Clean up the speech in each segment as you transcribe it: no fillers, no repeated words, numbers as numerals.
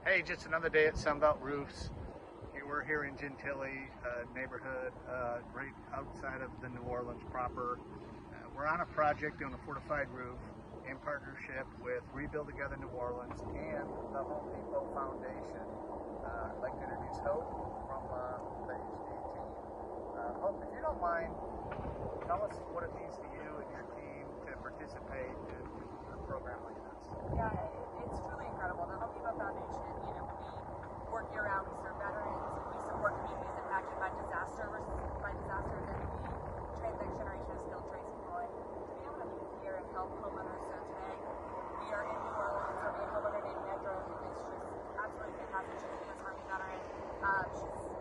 Hey, just another day at Sunbelt Roofs. We're here in Gentilly neighborhood, right outside of the New Orleans proper. We're on a project doing a fortified roof in partnership with Rebuild Together New Orleans and the Home Depot Foundation. I'd like to introduce Hope from the HD team. Hope, if you don't mind, tell us what it means to you and your team to participate in a program like this. Yeah, it's truly incredible. The Home Depot Foundation, we work year round, we serve veterans, we support communities impacted by disasters, and we train the next generation of skilled tradespeople. And to be able to be here and help homeowners, so today we are in New Orleans, serving a homeowner named Nedra, who is just absolutely fantastic. She's a U.S. Army veteran.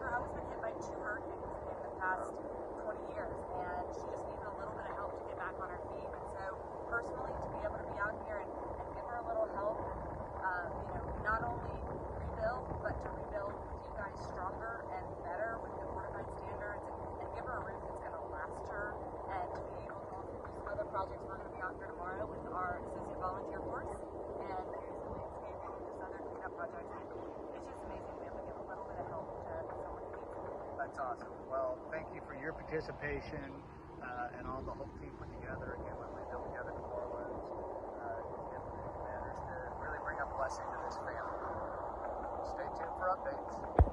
Her house has been hit by 2 hurricanes in the past 20 years, and she just needed a little bit of help to get back on her feet. And so, personally, to be able to be out here and give her a little help, not only rebuild, but to rebuild with you guys stronger and better with the fortified standards, and give her a roof that's going to last her, and to be able to also do some other projects. We're going to be out here tomorrow with our associate volunteer force, and there's some landscaping and just other cleanup projects. And it's just amazing to be able to give a little bit of help to someone who needs it. That's awesome. Well, thank you for your participation and all the whole team put together. Again, when we build together New Orleans, to really bring a blessing to this family. Stay tuned for updates.